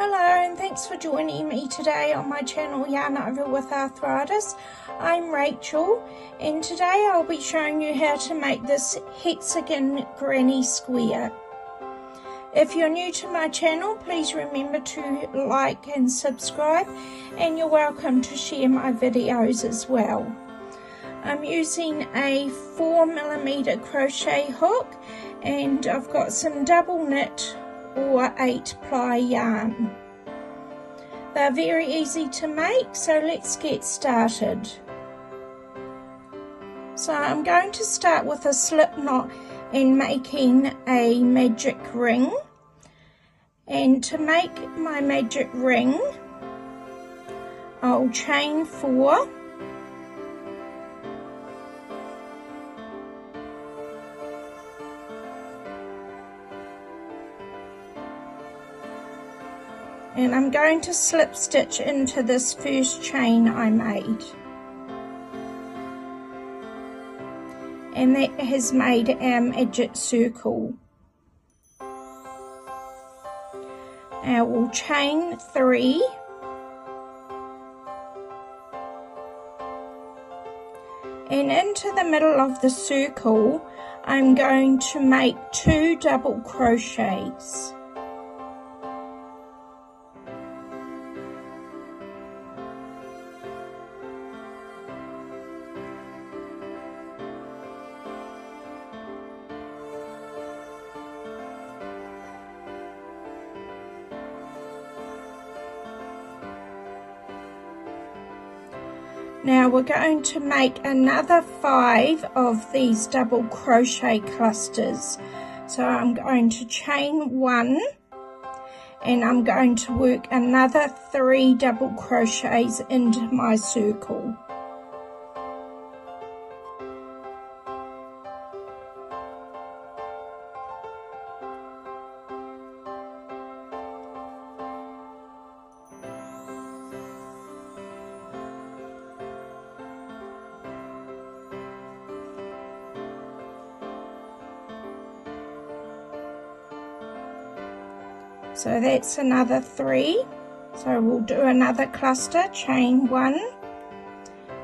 Hello and thanks for joining me today on my channel Yarn Over with Arthritis. I'm Rachel and today I'll be showing you how to make this hexagon granny square. If you're new to my channel, please remember to like and subscribe, and you're welcome to share my videos as well. I'm using a 4mm crochet hook and I've got some double knit or 8-ply yarn. They're very easy to make, so let's get started. So I'm going to start with a slip knot and making a magic ring. And to make my magic ring, I'll chain 4. And I'm going to slip stitch into this first chain I made. And that has made our magic circle. Now we'll chain 3. And into the middle of the circle, I'm going to make 2 double crochets. Now we're going to make another 5 of these double crochet clusters. So I'm going to chain 1 and I'm going to work another 3 double crochets into my circle. So that's another 3. So we'll do another cluster, chain 1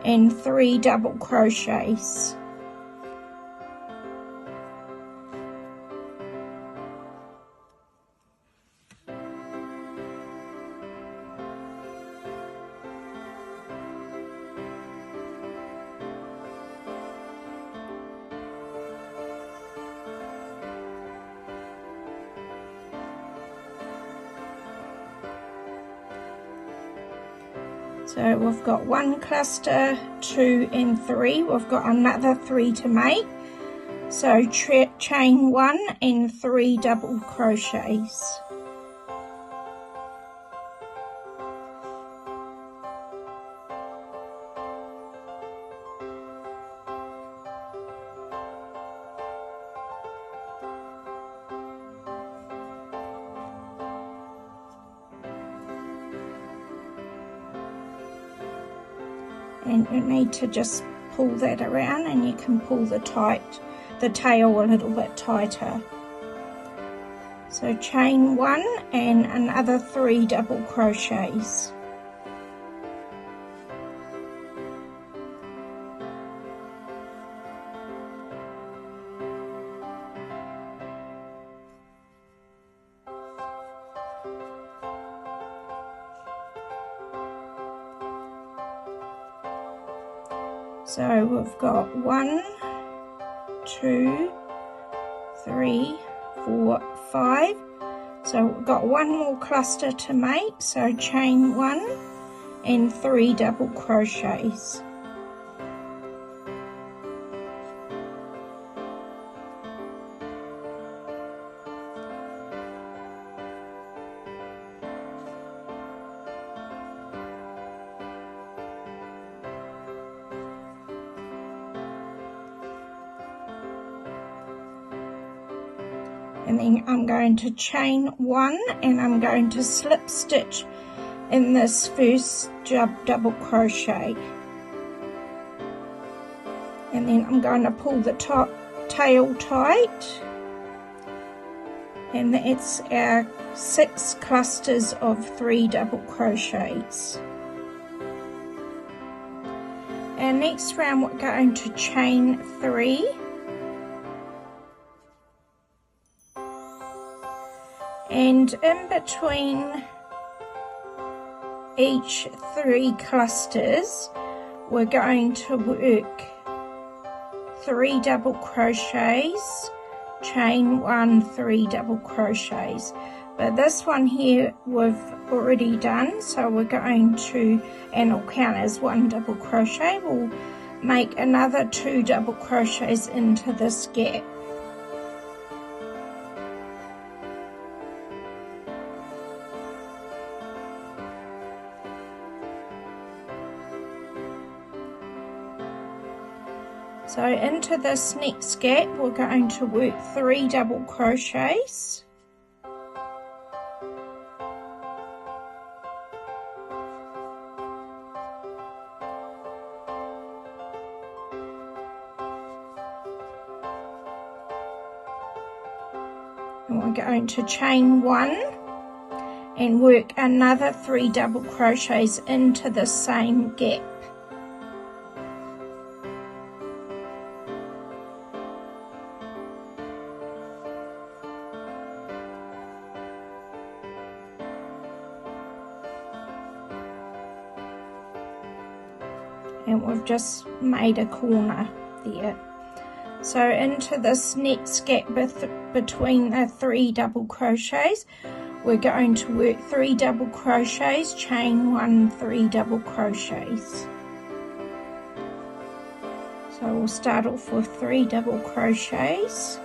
and 3 double crochets. So we've got 1 cluster, 2 and 3. We've got another 3 to make. So chain 1 and 3 double crochets. And you need to just pull that around, and you can pull the tail a little bit tighter. So chain 1 and another 3 double crochets. So we've got 1, 2, 3, 4, 5. So we've got 1 more cluster to make. So chain 1 and 3 double crochets. And then I'm going to chain 1 and I'm going to slip stitch in this first double crochet, and then I'm going to pull the tail tight and that's our 6 clusters of 3 double crochets. Our next round we're going to chain 3, and in between each 3 clusters we're going to work 3 double crochets, chain 1, 3 double crochets. But this one here we've already done, so we're going to, and it'll count as 1 double crochet, we'll make another 2 double crochets into this gap. So into this next gap we're going to work 3 double crochets, and we're going to chain 1 and work another 3 double crochets into the same gap. And we've just made a corner there. So into this next gap between the 3 double crochets, we're going to work 3 double crochets, chain 1, 3 double crochets. So we'll start off with 3 double crochets.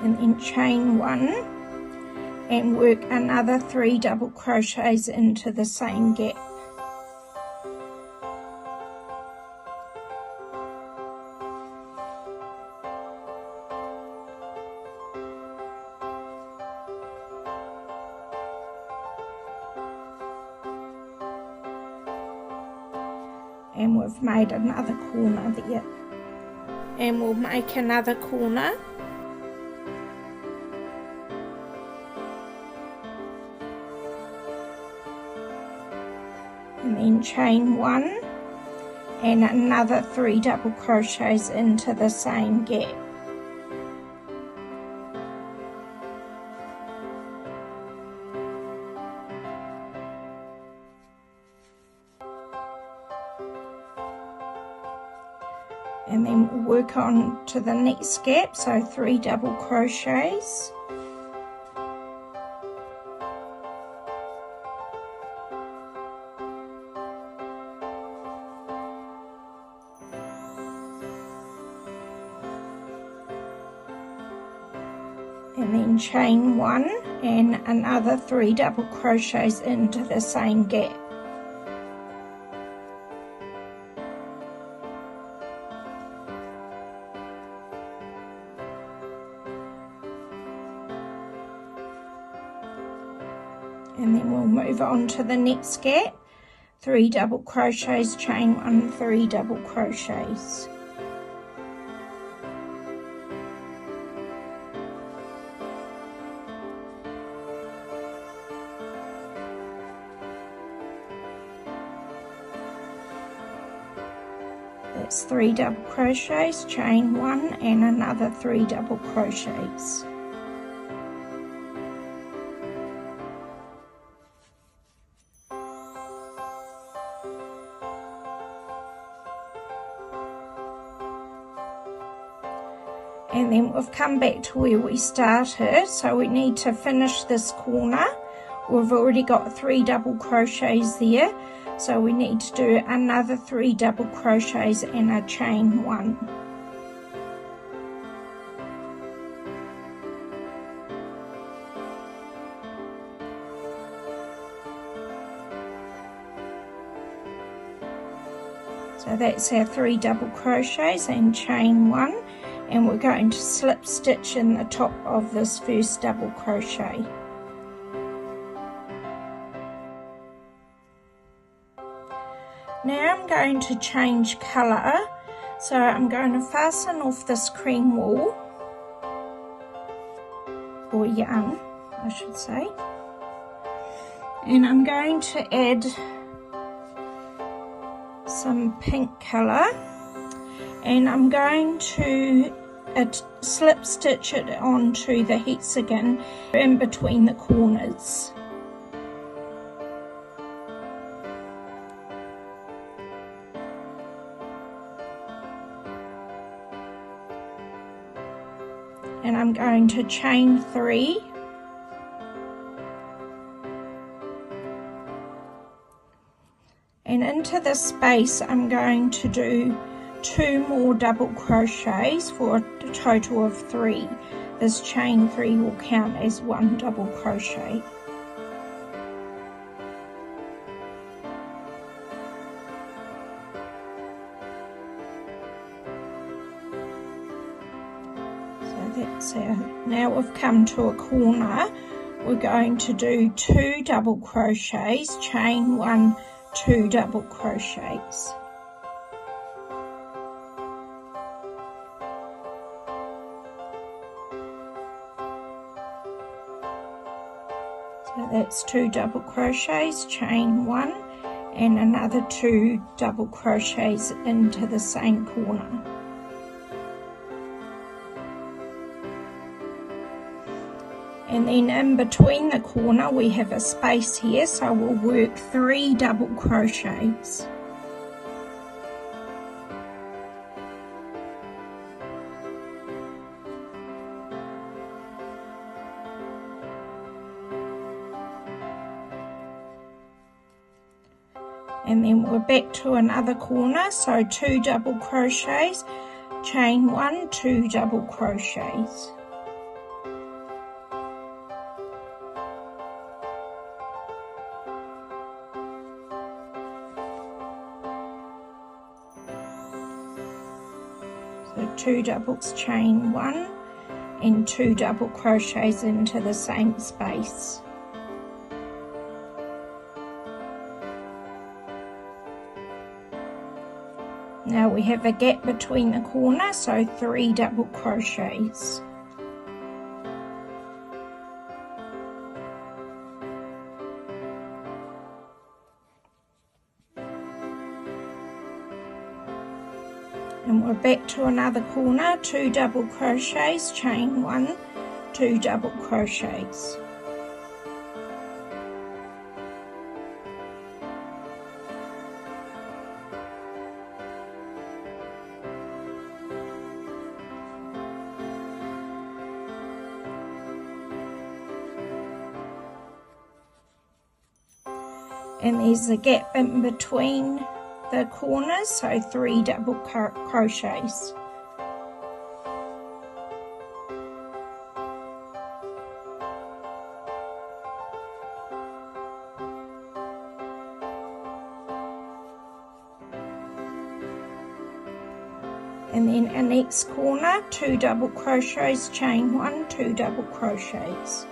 And then chain 1 and work another 3 double crochets into the same gap. And we've made another corner there. And we'll make another corner. And then chain 1 and another 3 double crochets into the same gap. And then we'll work on to the next gap, so 3 double crochets. And then chain 1 and another 3 double crochets into the same gap. And then we'll move on to the next gap, 3 double crochets, chain 1, 3 double crochets. That's 3 double crochets, chain 1 and another 3 double crochets. And then we've come back to where we started, so we need to finish this corner. We've already got 3 double crochets there, so we need to do another 3 double crochets and a chain 1. So that's our 3 double crochets and chain 1, and we're going to slip stitch in the top of this first double crochet. going to change colour, so I'm going to fasten off this cream wool, or yarn I should say, and I'm going to add some pink colour, and I'm going to slip stitch it onto the hexagon in between the corners. And I'm going to chain 3, and into this space I'm going to do 2 more double crochets for a total of 3. This chain 3 will count as 1 double crochet. Now we've come to a corner. We're going to do 2 double crochets, chain 1, 2 double crochets. So that's 2 double crochets, chain 1, and another 2 double crochets into the same corner. And then in between the corner we have a space here, so we'll work 3 double crochets. And then we're back to another corner, so 2 double crochets, chain 1, 2 double crochets. So 2 doubles, chain 1, and 2 double crochets into the same space. Now we have a gap between the corner, so 3 double crochets. And we're back to another corner, 2 double crochets, chain 1, 2 double crochets. And there's a gap in between the corners, so 3 double crochets. And then our next corner, 2 double crochets, chain 1, 2 double crochets.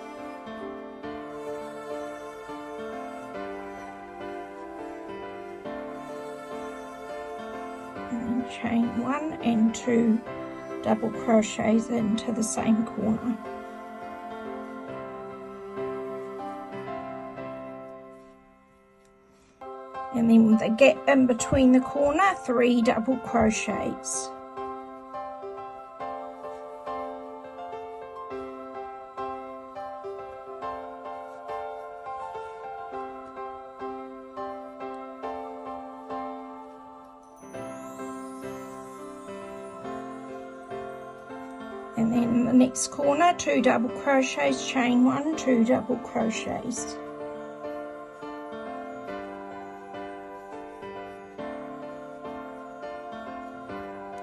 Chain 1 and 2 double crochets into the same corner. And then the gap in between the corner, 3 double crochets. And then in the next corner, 2 double crochets, chain 1, 2 double crochets.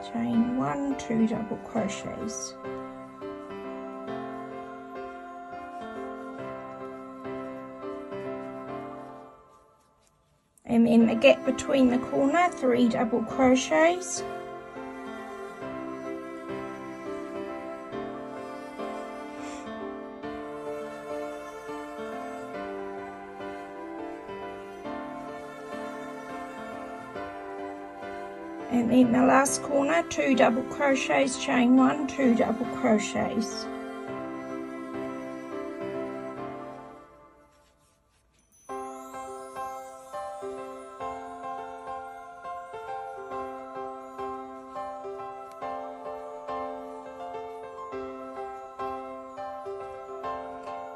Chain 1, 2 double crochets. And then the gap between the corner, 3 double crochets. And then the last corner, 2 double crochets, chain 1, 2 double crochets.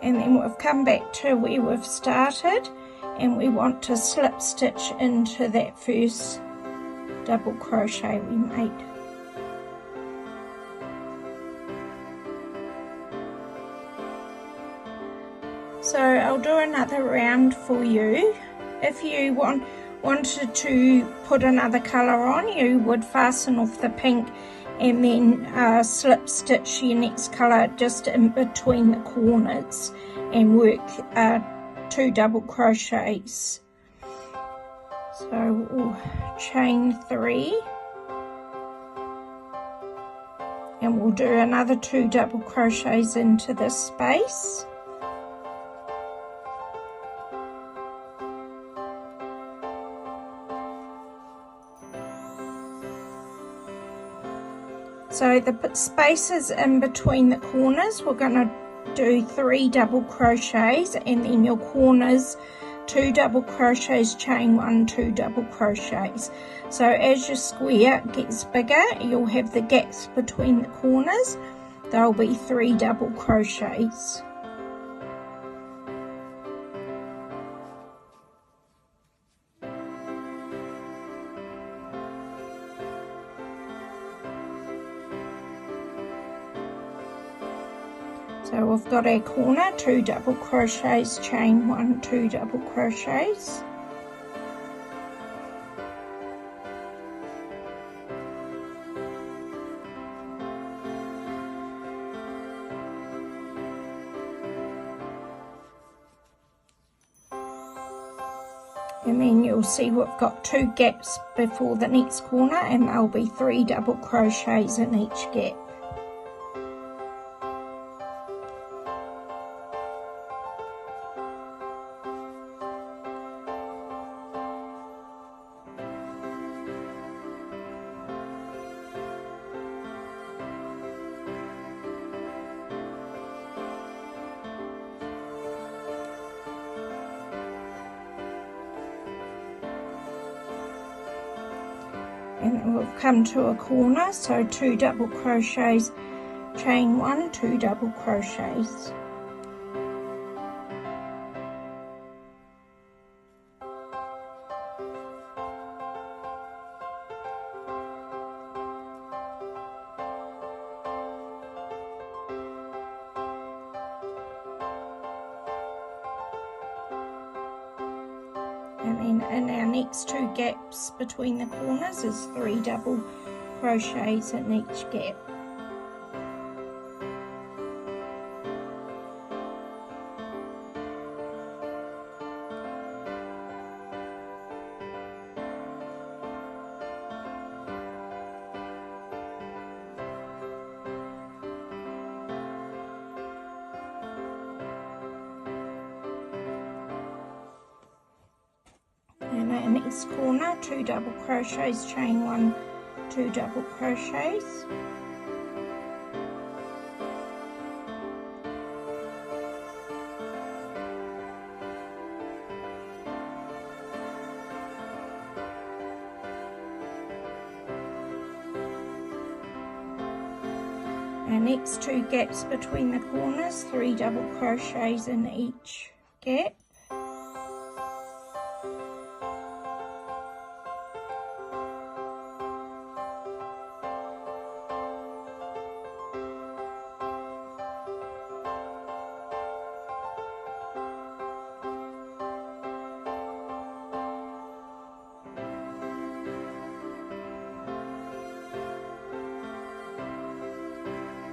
And then we've come back to where we've started, and we want to slip stitch into that first double crochet we made. So I'll do another round for you. If you wanted to put another colour on, you would fasten off the pink and then slip stitch your next colour just in between the corners and work 2 double crochets. So we'll chain 3 and we'll do another 2 double crochets into this space. So the spaces in between the corners, we're going to do 3 double crochets, and then your corners 2 double crochets, chain 1, 2 double crochets. So as your square gets bigger, you'll have the gaps between the corners. There'll be 3 double crochets. So we've got our corner, 2 double crochets, chain 1, 2 double crochets. And then you'll see we've got 2 gaps before the next corner, and there'll be 3 double crochets in each gap. And we've come to a corner, so 2 double crochets, chain 1, 2 double crochets. And then in our next 2 gaps between the corners is 3 double crochets in each gap. And our next corner, 2 double crochets, chain 1, 2 double crochets. Our next 2 gaps between the corners, 3 double crochets in each gap.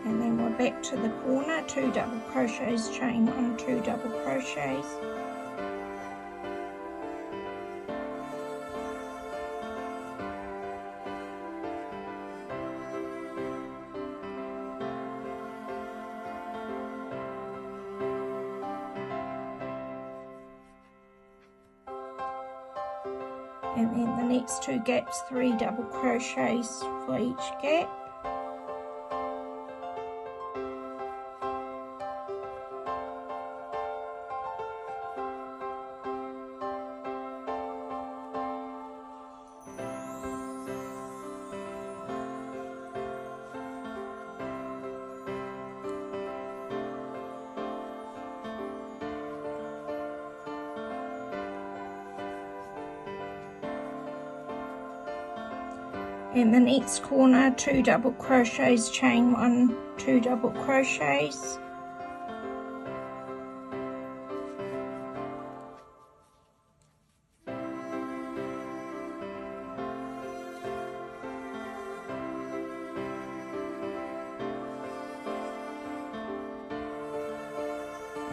And then we're back to the corner, 2 double crochets, chain 1, 2 double crochets. and then the next 2 gaps 3 double crochets for each gap. And the next corner 2 double crochets, chain 1, 2 double crochets,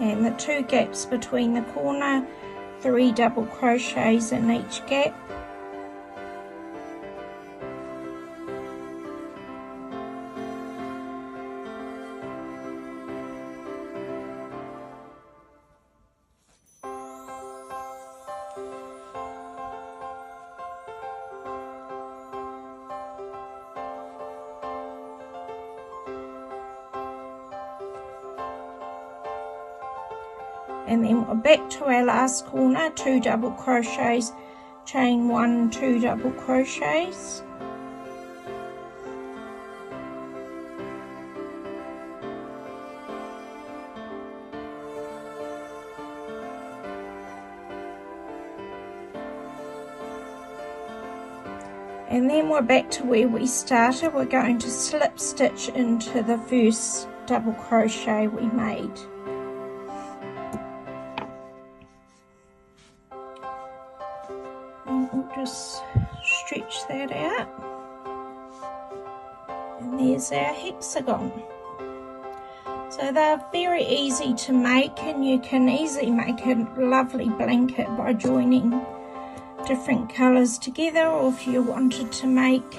and the 2 gaps between the corner, 3 double crochets in each gap. And then we're back to our last corner, 2 double crochets, chain 1, 2 double crochets, and then we're back to where we started. We're going to slip stitch into the first double crochet we made. And we'll just stretch that out, and there's our hexagon. So they're very easy to make, and you can easily make a lovely blanket by joining different colours together, or if you wanted to make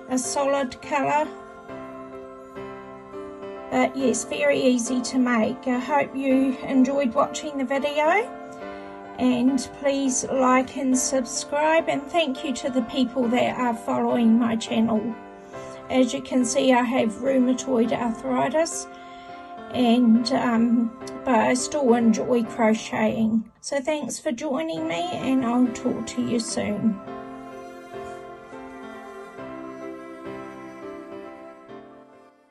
a solid colour. But yes, very easy to make. I hope you enjoyed watching the video, and please like and subscribe, and thank you to the people that are following my channel. As you can see, I have rheumatoid arthritis, and but I still enjoy crocheting. So thanks for joining me, and I'll talk to you soon.